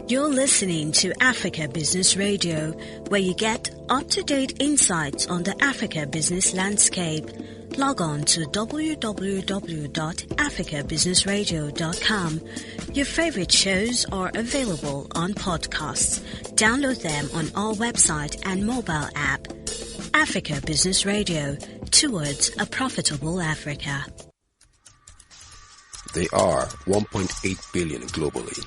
You're listening to Africa Business Radio, where you get up-to-date insights on the Africa business landscape. Log on to www.africabusinessradio.com. Your favorite shows are available on podcasts. Download them on our website and mobile app. Africa Business Radio, towards a profitable Africa. They are 1.8 billion globally.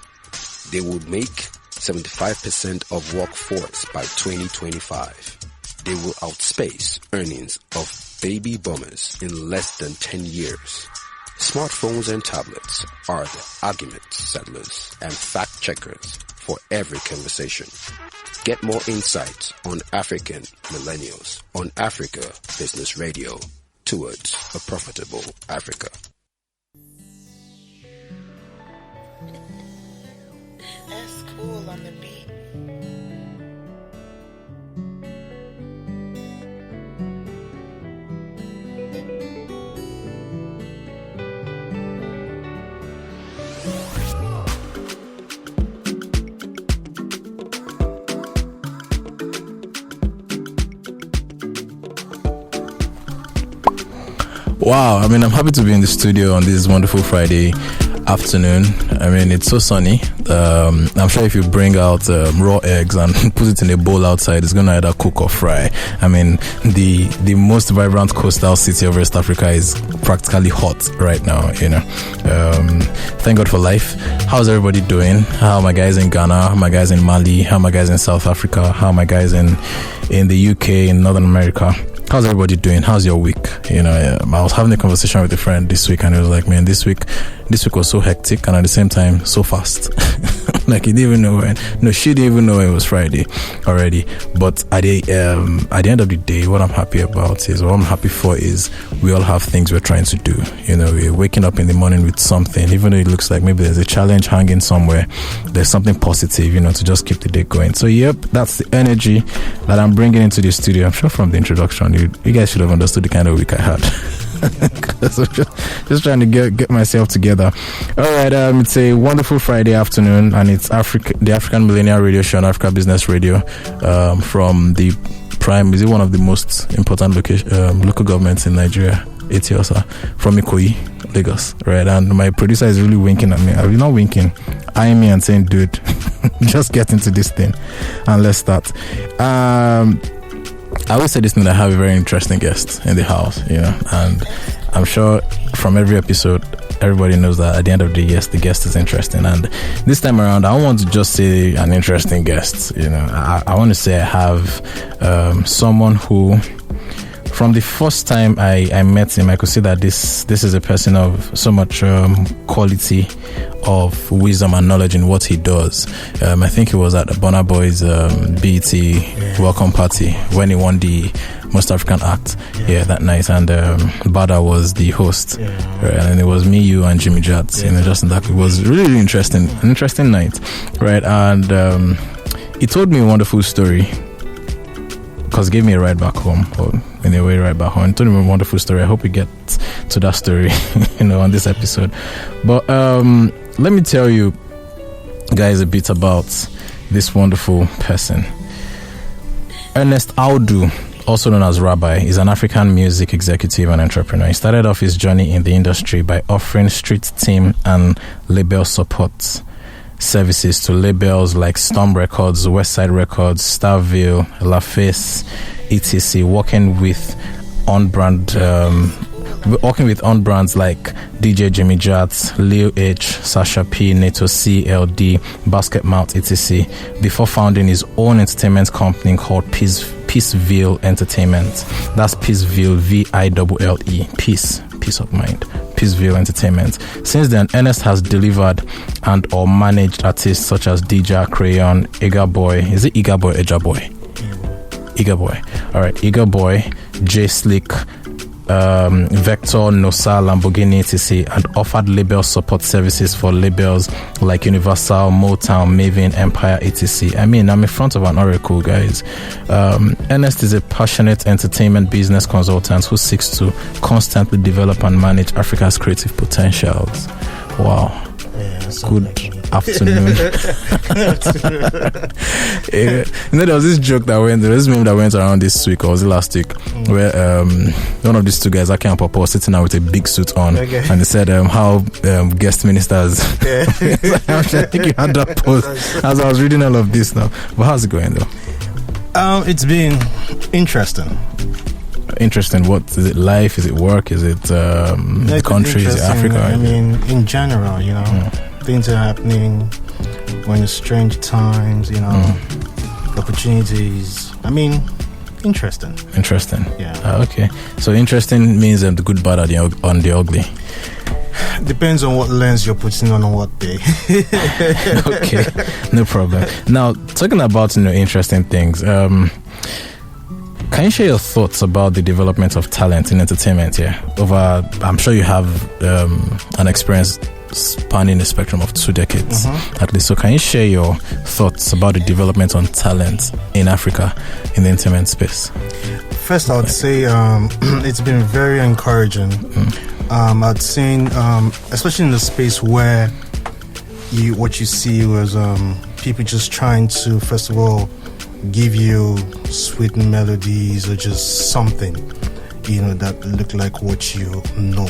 They would make 75% of workforce by 2025. They will outspace earnings of baby boomers in less than 10 years. Smartphones and tablets are the argument settlers and fact checkers for every conversation. Get more insights on African millennials on Africa Business Radio, towards a profitable Africa. That's cool on the beat. Wow, I mean, I'm happy to be in the studio on this wonderful Friday afternoon. I mean, it's so sunny. I'm sure if you bring out raw eggs and put it in a bowl outside, it's going to either cook or fry. I mean, the most vibrant coastal city of West Africa is practically hot right now, you know. Thank God for life. How's everybody doing? How are my guys in Ghana? How are my guys in Mali? How are my guys in South Africa? How are my guys in the UK, in Northern America? How's everybody doing? How's your week? You know, I was having a conversation with a friend this week, and he was like, man, this week was so hectic, and at the same time so fast. Like, he didn't even know she didn't even know it was Friday already. But at the end of the day, what I'm happy for is we all have things we're trying to do. You know, we're waking up in the morning with something, even though it looks like maybe there's a challenge hanging somewhere, there's something positive, you know, to just keep the day going. So yep, that's the energy that I'm bringing into the studio. I'm sure from the introduction you guys should have understood the kind of week I had. Because I'm just trying to get myself together. All right, it's a wonderful Friday afternoon, and it's the African Millennial Radio Show on Africa Business Radio, from the prime. Is it one of the most important local governments in Nigeria? Etiosa, from Ikoyi, Lagos, right? And my producer is really winking at me. Are you not winking? Eyeing me and saying, dude, just get into this thing and let's start. I always say this thing, that I have a very interesting guest in the house, you know, and I'm sure from every episode, everybody knows that at the end of the year, the guest is interesting. And this time around, I don't want to just say an interesting guest, you know, I want to say I have someone who, from the first time I met him, I could see that this is a person of so much quality of wisdom and knowledge in what he does. I think he was at Burna Boy's BET welcome party when he won the Most African Act that night, and Bada was the host, right? And it was me, you, and Jimmy Jats. You know, just in that, it was really interesting, an interesting night, right? And he told me a wonderful story, because it gave me a ride back home, or in a way, right back home. Told me a wonderful story. I hope we get to that story, you know, on this episode. But let me tell you guys a bit about this wonderful person. Ernest Audu, also known as Rabbi, is an African music executive and entrepreneur. He started off his journey in the industry by offering street team and label support services to labels like Storm Records, Westside Records, Starville, Laface, etc. Working with on-brands like DJ Jimmy Jats, Lil H, Sasha P, Neato C, LD, Basket Mount, etc. Before founding his own entertainment company called PEACEVILLE Entertainment. That's PEACEVILLE, VILLE, peace of mind. PEACEVILLE Entertainment. Since then, Ernest has delivered and or managed artists such as DJ Crayon, Egar Boi. Is it Egar Boi or Egar Boi? Egar Boi. Alright, Egar Boi, J Slick, Vector, Nosa, Lamborghini, etc. and offered label support services for labels like Universal, Motown, Mavin, Empire, etc. I mean, I'm in front of an oracle, guys. Ernest is a passionate entertainment business consultant who seeks to constantly develop and manage Africa's creative potentials. Wow. Yeah, Good. Like afternoon. Yeah. There was this joke that went, there was this meme that went around this week, or was it last week, where one of these two guys, Aki and Papa, was sitting out with a big suit on, and they said how guest ministers. I think you had that post as I was reading all of this now. But how's it going though? It's been interesting. Interesting. What is it? Life? Is it work? Is it the country? Is it Africa? I mean, in general, things are happening. We're in strange times. Opportunities. I mean, interesting. Interesting. Yeah. Okay. So interesting means the good, bad, on the ugly. Depends on what lens you're putting on what day. Okay, no problem. Now, talking about interesting things, can you share your thoughts about the development of talent in entertainment here? I'm sure you have an experience spanning a spectrum of 2 decades at least. So can you share your thoughts about the development on talent in Africa in the entertainment space? First, I would say it's been very encouraging. I'd seen, especially in the space where what you see was people just trying to, first of all, give you sweet melodies or just something, that look like what you know.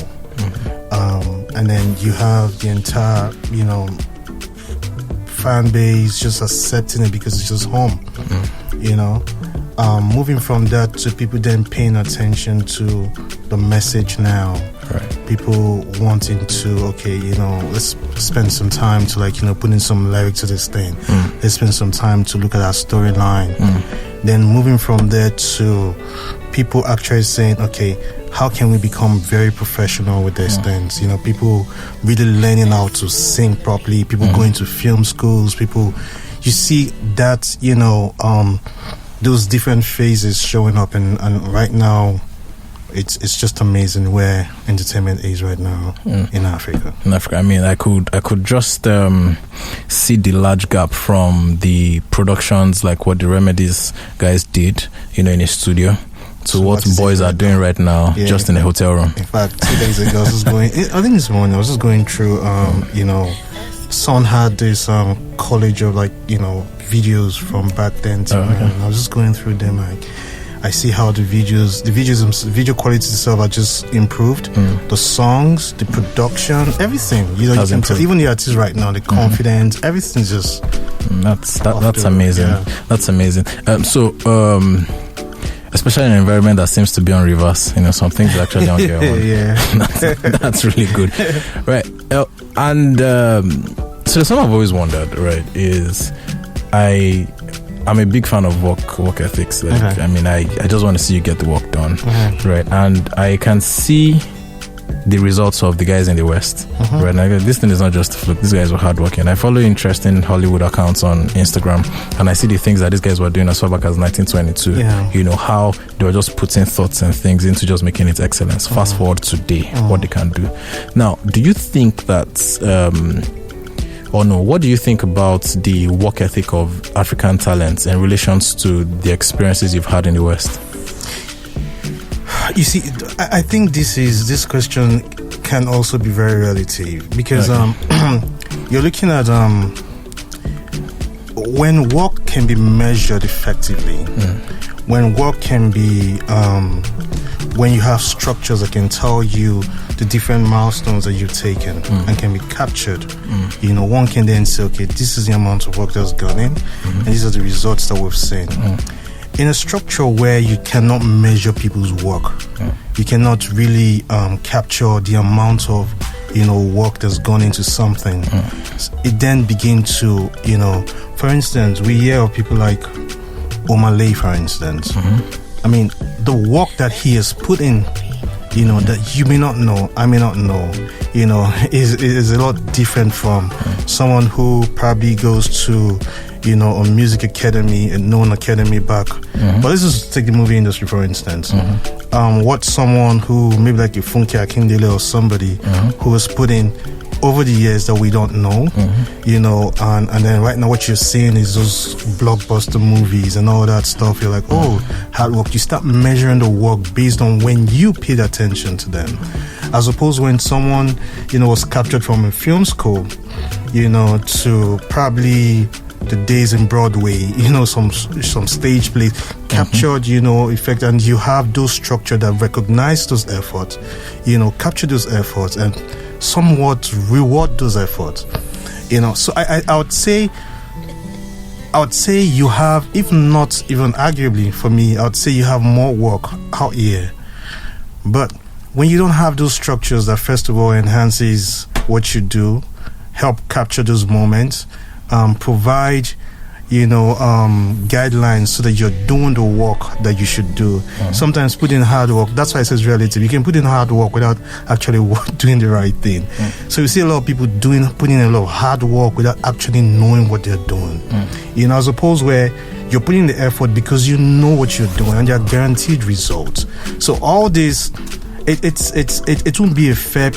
And then you have the entire, fan base just accepting it because it's just home, moving from that to people then paying attention to the message now. Right. People wanting to, let's spend some time to put in some lyrics to this thing. Let's spend some time to look at our storyline. Then moving from there to people actually saying, okay, how can we become very professional with these things? People really learning how to sing properly, people going to film schools, people, you see that, those different phases showing up, and right now it's just amazing where entertainment is right now in Africa. I mean, I could just see the large gap from the productions like what the Remedies guys did, in a studio, to what boys are doing right now, just in a hotel room. In fact, 2 days ago, I was just going. I think this morning I was just going through. Son had this college of videos from back then. And I was just going through them. I see how the video quality itself are just improved. The songs, the production, everything. You can tell, even the artists right now, the confidence, everything's just. That's amazing. Yeah. That's amazing. Especially in an environment that seems to be on reverse, some things are actually on their own. Yeah, that's really good, right? And so something I've always wondered, right, is I'm a big fan of work ethics. I mean, I just want to see you get the work done, right? And I can see the results of the guys in the West, right? Now, this thing is not just a fluke. These guys were hardworking. I follow interesting Hollywood accounts on Instagram, and I see the things that these guys were doing as far back as 1922. How they were just putting thoughts and things into just making it excellence. Fast forward today, what they can do. Now, do you think that what do you think about the work ethic of African talents in relations to the experiences you've had in the West? You see, I think this question can also be very relative, because you're looking at when work can be measured effectively, when work can be when you have structures that can tell you the different milestones that you've taken and can be captured. One can then say, okay, this is the amount of work that's gone in, and these are the results that we've seen. In a structure where you cannot measure people's work, you cannot really capture the amount of work that's gone into something. It then begins to, for instance, we hear of people like Omale, for instance. I mean, the work that he has put in, that you may not know, I may not know, is a lot different from someone who probably goes to a music academy, a known academy back. But let's just take the movie industry, for instance. What someone who, maybe like a Funke Akindele or somebody who has put in over the years that we don't know, and then right now what you're seeing is those blockbuster movies and all that stuff. You're like, hard work. You start measuring the work based on when you paid attention to them. As opposed when someone, was captured from a film school, to probably the days in Broadway, some stage plays, captured, effect, and you have those structure that recognize those efforts, capture those efforts and somewhat reward those efforts, So I would say you have, if not even arguably for me, I would say you have more work out here. But when you don't have those structures that first of all enhances what you do, help capture those moments, provide, guidelines so that you're doing the work that you should do. Sometimes put in hard work. That's why it says relative. You can put in hard work without actually doing the right thing. So you see a lot of people putting in a lot of hard work without actually knowing what they're doing. As opposed where you're putting the effort because you know what you're doing and you're guaranteed results. So all this, it won't be a fair,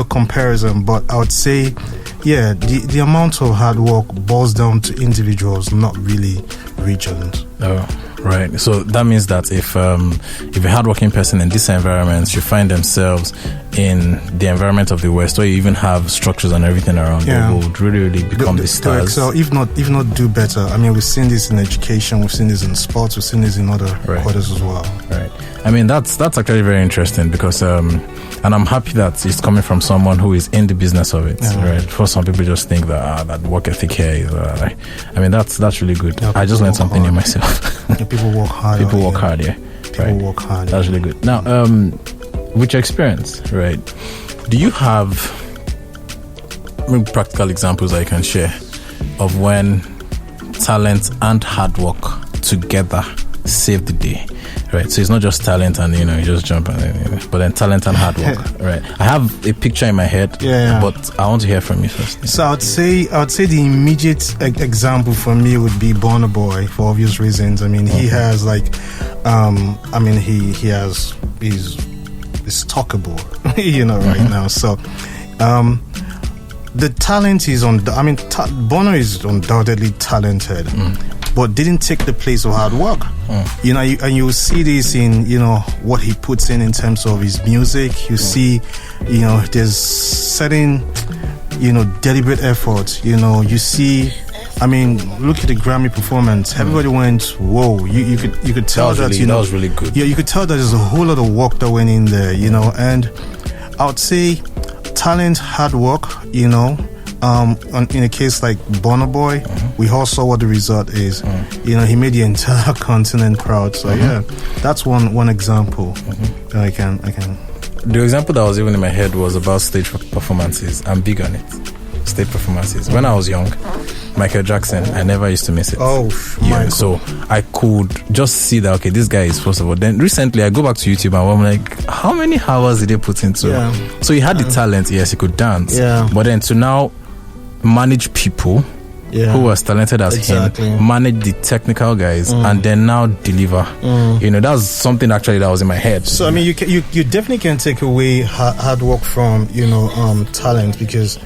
comparison, but I would say, yeah, the amount of hard work boils down to individuals, not really regions. Oh, right. So that means that if a hardworking person in this environment should find themselves in the environment of the West, where you even have structures and everything around, they would really become the stars. So if not do better. I mean, we've seen this in education, we've seen this in sports, we've seen this in other quarters as well. Right. I mean, that's actually very interesting because, and I'm happy that it's coming from someone who is in the business of it. Right. For some people, just think that work ethic here is. I mean, that's really good. Yeah, I just learned something new myself. People work hard. People work hard. Yeah. People work hard. That's really good. Now, with your experience, right? Do you have maybe practical examples that you can share of when talent and hard work together saved the day? Right, so it's not just talent and you just jump and but then talent and hard work. Right, I have a picture in my head, but I want to hear from you first. So I would say the immediate example for me would be Burna Boy for obvious reasons. I mean, he has he's talkable, right now. So the talent is Burna is undoubtedly talented. But didn't take the place of hard work. And you see this in, what he puts in terms of his music. You see, there's certain, deliberate effort. You see, look at the Grammy performance. Everybody went, whoa. You could tell that was really good. Yeah, you could tell that there's a whole lot of work that went in there, and I would say talent, hard work, in a case like Burna Boy, we all saw what the result is. He made the entire continent proud. So that's one example that I can. The example that was even in my head was about stage performances. I'm big on it. Stage performances. When I was young, Michael Jackson, I never used to miss it. So I could just see that, okay, this guy is first of all. Then recently I go back to YouTube and I'm like, how many hours did they put into it? So he had the talent, yes, he could dance. But then to now manage people who were as talented as him, manage the technical guys, and then now deliver. That's something actually that was in my head. So you definitely can take away hard work from talent, because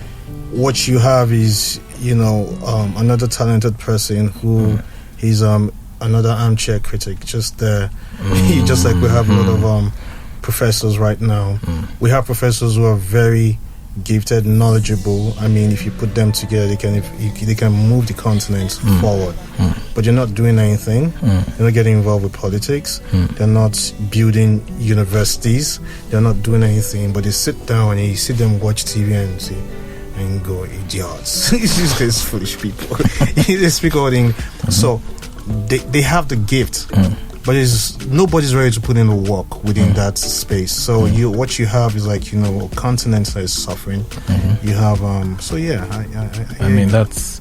what you have is another talented person who is another armchair critic just there. Just like we have a lot of professors right now. We have professors who are very gifted, knowledgeable. If you put them together, they can move the continent forward. But you're not doing anything. You're not getting involved with politics. They're not building universities. They're not doing anything. But they sit down and you see them watch TV and say, and go, idiots. These foolish people. They speak all things. So they have the gift. But nobody's ready to put in the work within that space. So what you have is a continent that is suffering. You have that's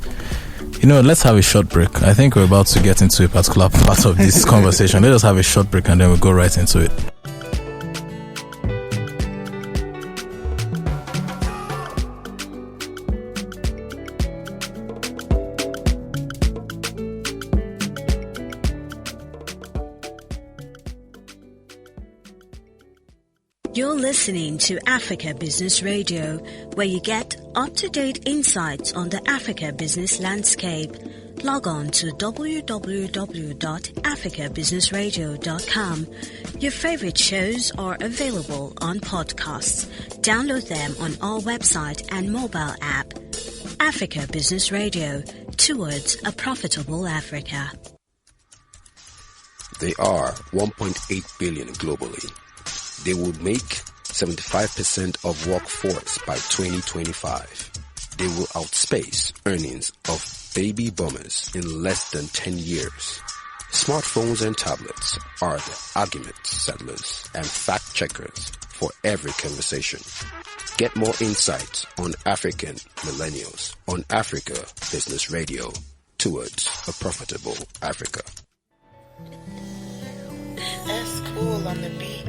let's have a short break. I think we're about to get into a particular part of this conversation. Let us have a short break and then we'll go right into it. You're listening to Africa Business Radio, where you get up-to-date insights on the Africa business landscape. log on to www.africabusinessradio.com. Your favorite shows are available on podcasts. Download them on our website and mobile app. Africa Business Radio, towards a profitable Africa. They are 1.8 billion globally. They would make 75% of workforce by 2025. They will outspace earnings of baby boomers in less than 10 years. Smartphones and tablets are the argument settlers and fact checkers for every conversation. Get more insight on African millennials on Africa Business Radio, towards a profitable Africa. That's cool on the beat.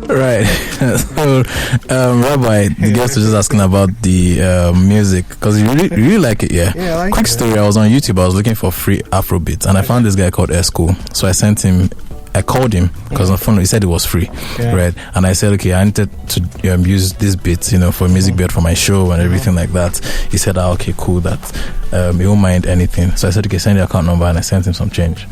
Right. So, Rabbi, the guest was just asking about the music because you really like it, yeah? Yeah, I like Quick it. story, I was on YouTube, I was looking for free Afrobeats and I found this guy called Esco. So I called him because on phone he said it was free, right? And I said, okay, I needed to use this bit, for a music bit for my show and everything like that. He said, okay, cool, that he won't mind anything. So I said, okay, send the account number, and I sent him some change.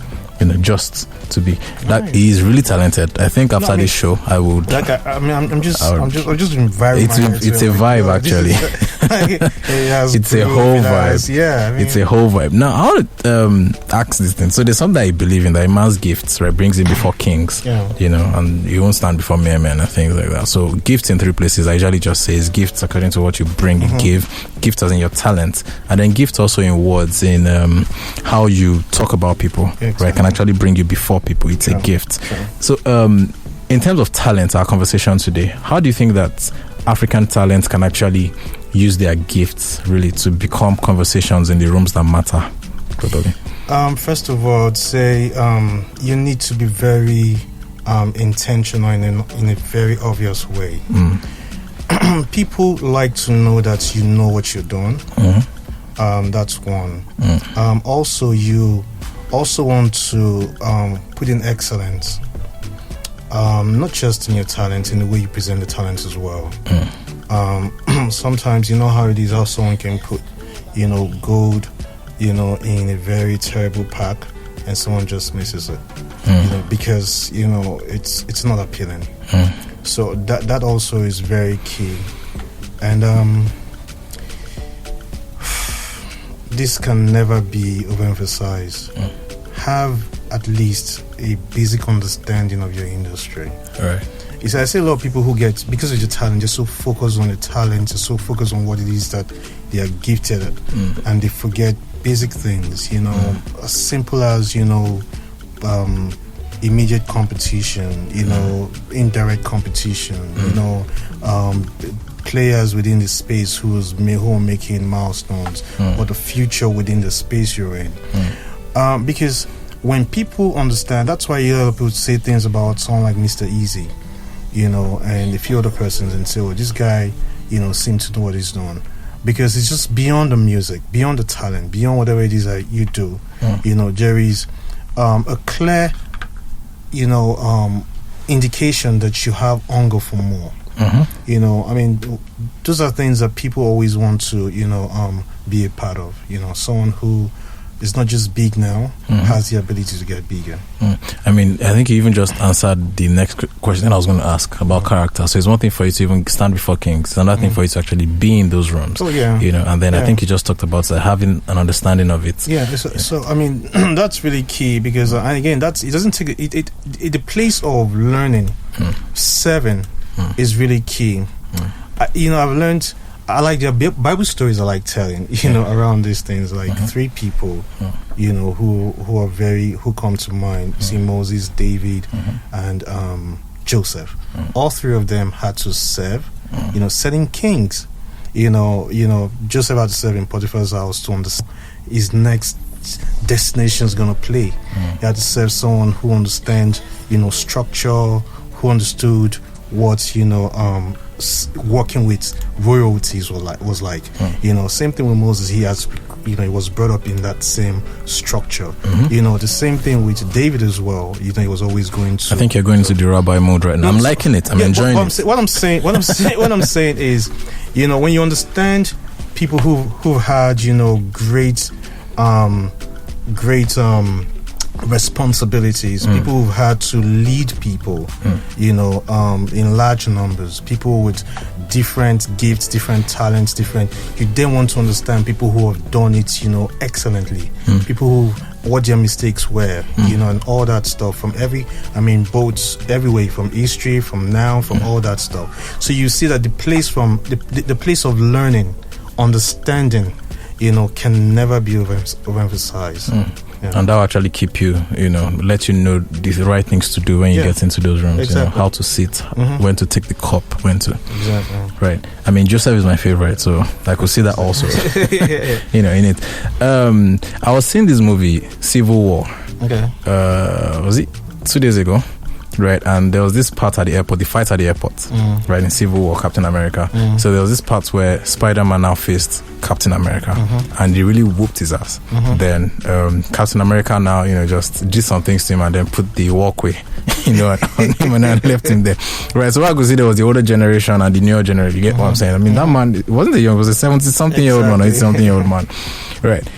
Just to be that he's really talented. I think after this show, I would. Like I'm just environmental. It's a vibe actually. It's a whole vibe. Yeah, it's a whole vibe. Now I want to ask this thing. So there's something I believe in that a man's gifts, right, brings him before kings. And you won't stand before mere men and things like that. So gifts in three places. I usually just say is gifts according to what you bring, you give. Gifts as in your talent, and then gifts also in words, in how you talk about people, right? Can actually bring you before people. It's a gift. So in terms of talent, our conversation today, how do you think that African talents can actually use their gifts really to become conversations in the rooms that matter? First of all, I'd say you need to be very intentional in a very obvious way. People like to know that you know what you're doing. That's one. Also, you also want to put in excellence, not just in your talent, in the way you present the talent as well. Sometimes you know how it is, how someone can put gold in a very terrible pack and someone just misses it because it's not appealing. So that also is very key. And this can never be overemphasized. Have at least a basic understanding of your industry. Right. I say a lot of people who get, because of your talent, they're so focused on the talent, they're so focused on what it is that they are gifted at, and they forget basic things, as simple as, immediate competition, indirect competition, players within the space who are making milestones, or the future within the space you're in. Because when people understand, that's why you hear people say things about someone like Mr. Easy, and a few other persons, and say, this guy, seems to know what he's doing. Because it's just beyond the music, beyond the talent, beyond whatever it is that you do. Jerry's a clear, indication that you have hunger for more. Those are things that people always want to, be a part of. Someone who is not just big now, has the ability to get bigger. I think you even just answered the next question I was going to ask about character. So it's one thing for you to even stand before kings. It's another thing for you to actually be in those rooms. And then I think you just talked about having an understanding of it. So that's really key because, and again, it doesn't take it. The place of learning, serving, is really key. I've learned. I like the Bible stories I like telling, around these things, like three people, who come to mind. See, Moses, David, and Joseph. All three of them had to serve, setting kings. Joseph had to serve in Potiphar's house to understand his next destination is going to play. He had to serve someone who understands, structure, who understood what, working with royalties was like. Same thing with Moses. He has he was brought up in that same structure. The same thing with David as well. He was always going to. I think you're going to the Rabbi mode right now. I'm liking it. I'm enjoying it. What I'm saying is, when you understand people who've had, great responsibilities, people who've had to lead people, in large numbers, people with different gifts, different talents, you then want to understand people who have done it, excellently, people what their mistakes were, and all that stuff from both everywhere, from history, from now, from all that stuff. So you see that the place of learning, understanding, can never be overemphasized. And that'll actually keep you, let you know the right things to do when you get into those rooms. Exactly. How to sit, when to take the cup, when to. Exactly. Right. Joseph is my favorite, so I could see that also. In it. I was seeing this movie, Civil War. Okay. Was it 2 days ago? Right, and there was this part at the airport, the fight at the airport, right, in Civil War, Captain America. So there was this part where Spider-Man now faced Captain America, and he really whooped his ass. Then Captain America now, just did some things to him and then put the walkway, on him and left him there. Right, so I could see there was the older generation and the newer generation. You get what I'm saying? That man, it wasn't the young, it was a 70-something-year-old man or 80-something-year-old man. Right.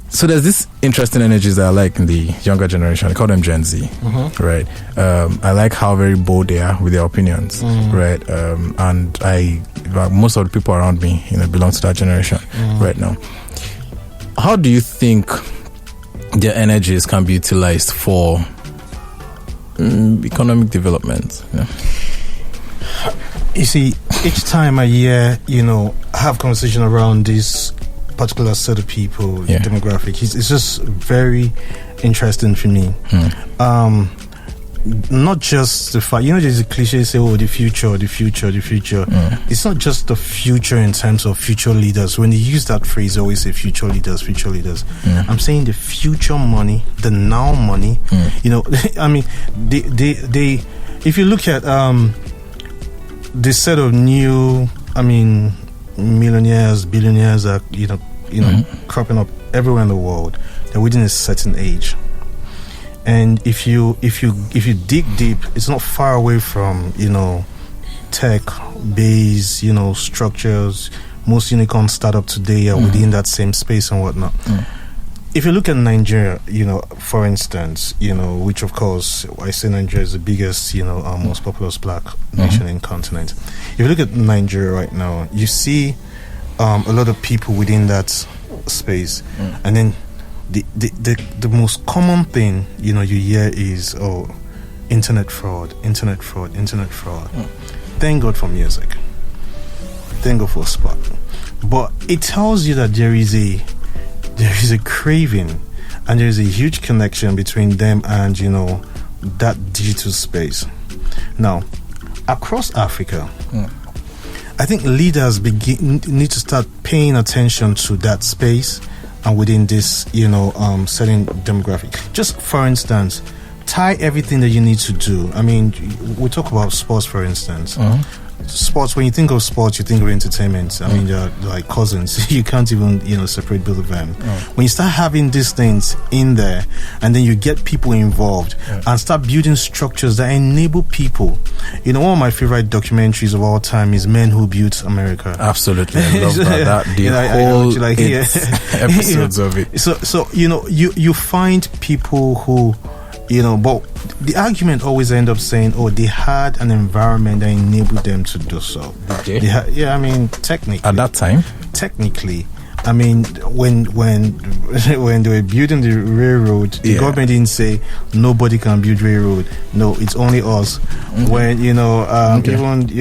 So there's this interesting energies that I like in the younger generation. I call them Gen Z, right? I like how very bold they are with their opinions, right? And most of the people around me, belong to that generation right now. How do you think their energies can be utilized for economic development? You see, each time I hear, have conversation around this particular set of people, demographic, it's just very interesting for me. Not just the fact, there's a cliche say, the future. It's not just the future in terms of future leaders. When you use that phrase, always say future leaders. I'm saying the future money, the now money. They if you look at this set of new, millionaires, billionaires are cropping up everywhere in the world. They're within a certain age, and if you dig deep, it's not far away from tech base, structures. Most unicorn startup today are within that same space and whatnot. If you look at Nigeria, for instance, which of course I say Nigeria is the biggest, most populous black nation in continent. If you look at Nigeria right now, you see a lot of people within that space, and then the most common thing you hear is internet fraud. Thank God for music. Thank God for sport. But it tells you that there is a craving, and there is a huge connection between them and that digital space. Now, across Africa, I think leaders need to start paying attention to that space and within this certain demographic. Just for instance, tie everything that you need to do. We talk about sports, for instance. Sports, when you think of sports, you think of entertainment. They're like cousins. You can't even separate both of them. When you start having these things in there, and then you get people involved and start building structures that enable people. One of my favorite documentaries of all time is Men Who Built America. Absolutely, I love that. The whole episodes of it. So you find people who but the argument always end up saying, they had an environment that enabled them to do so. Okay. Technically. At that time? Technically. When they were building the railroad, the government didn't say nobody can build railroad. No, it's only us. When even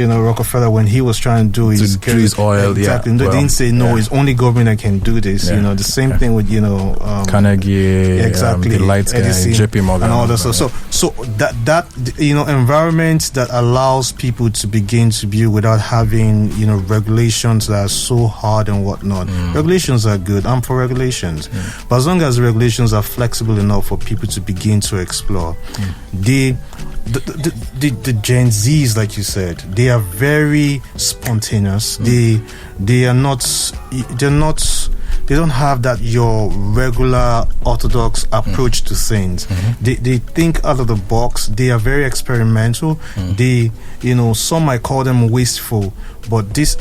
Rockefeller, when he was trying to do his oil, they didn't say it's only government that can do this. The same thing with Carnegie, exactly, the light guy, JP Morgan, and all that. So that environment that allows people to begin to build without having regulations that are so hard and whatnot. Regulations are good. I'm for regulations, but as long as regulations are flexible enough for people to begin to explore, the Gen Zs, like you said, they are very spontaneous. They're not they don't have that your regular orthodox approach to things. They think out of the box. They are very experimental. They, some might call them wasteful, but this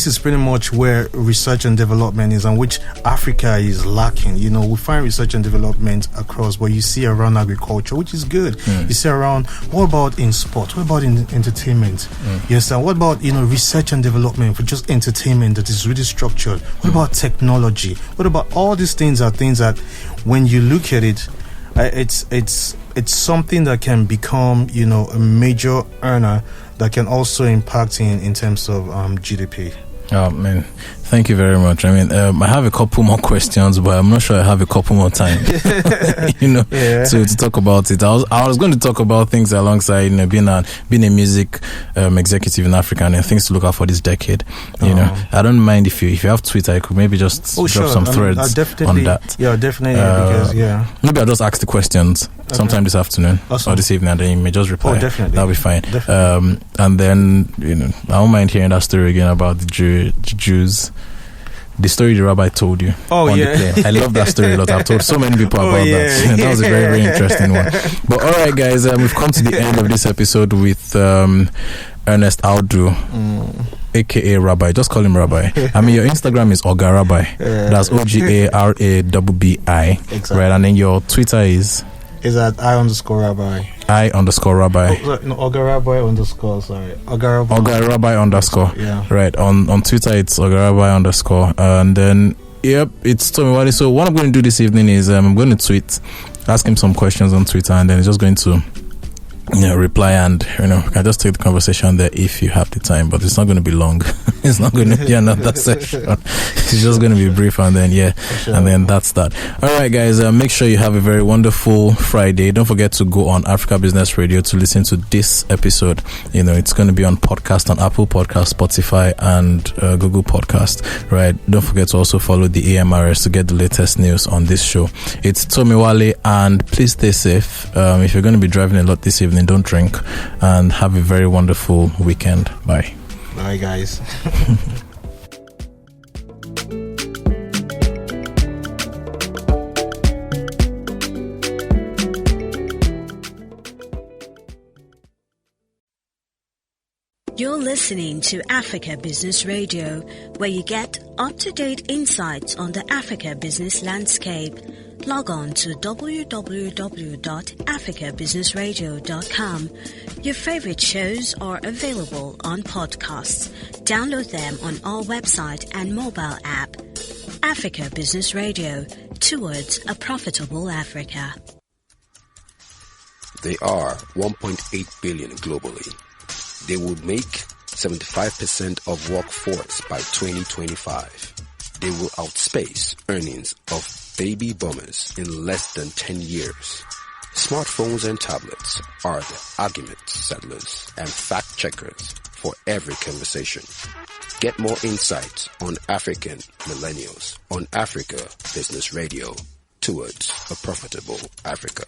is pretty much where research and development is, and which Africa is lacking. We find research and development across, but you see around agriculture, which is good. You see around, what about in sport? What about in entertainment? You understand? What about, research and development for just entertainment that is really structured? What about technology? What about all these things are things that when you look at it, it's something that can become, a major earner that can also impact in terms of GDP. Oh man, thank you very much. I mean, I have a couple more questions, but I'm not sure I have a couple more time. to talk about it. I was going to talk about things alongside being a music executive in Africa and things to look out for this decade. I don't mind if you have Twitter, I could maybe just drop some threads on that. Yeah, definitely. Because maybe I'll just ask the questions sometime this afternoon or this evening, and then you may just reply. Oh, definitely. That'll be fine. And then I don't mind hearing that story again about the Jews. The story the Rabbi told you. Oh, on yeah. the plane. I love that story a lot. I've told so many people about that. That was a very, very interesting one. But all right, guys, we've come to the end of this episode with Ernest Audu, aka Rabbi. Just call him Rabbi. I mean, your Instagram is Egar Boi. That's OGARABBI. Exactly. Right, and then your Twitter is at I_Rabbi. I_Rabbi. Egar Boi _ sorry. Egar Rabbi _ Yeah. Right. On Twitter it's Egar Boi _ and then it's Tomiwale. So what I'm going to do this evening is I'm going to ask him some questions on Twitter, and then he's just going to reply, and I just take the conversation there if you have the time, but it's not going to be long. It's not going to be another session. It's just going to be brief, and then and then that's that. All right, guys, make sure you have a very wonderful Friday. Don't forget to go on Africa Business Radio to listen to this episode. It's going to be on podcast on Apple Podcast, Spotify, and Google Podcast. Right. Don't forget to also follow the AMRS to get the latest news on this show. It's Tomiwale, and please stay safe. If you're going to be driving a lot this evening, don't drink, and have a very wonderful weekend. Bye guys. You're listening to Africa Business Radio, where you get up-to-date insights on the Africa business landscape. Log on to www.africabusinessradio.com. Your favorite shows are available on podcasts. Download them on our website and mobile app. Africa Business Radio, towards a profitable Africa. They are 1.8 billion globally. They would make 75% of workforce by 2025. They will outspace earnings of baby boomers in less than 10 years. Smartphones and tablets are the argument settlers and fact checkers for every conversation. Get more insights on African millennials on Africa Business Radio, towards a profitable Africa.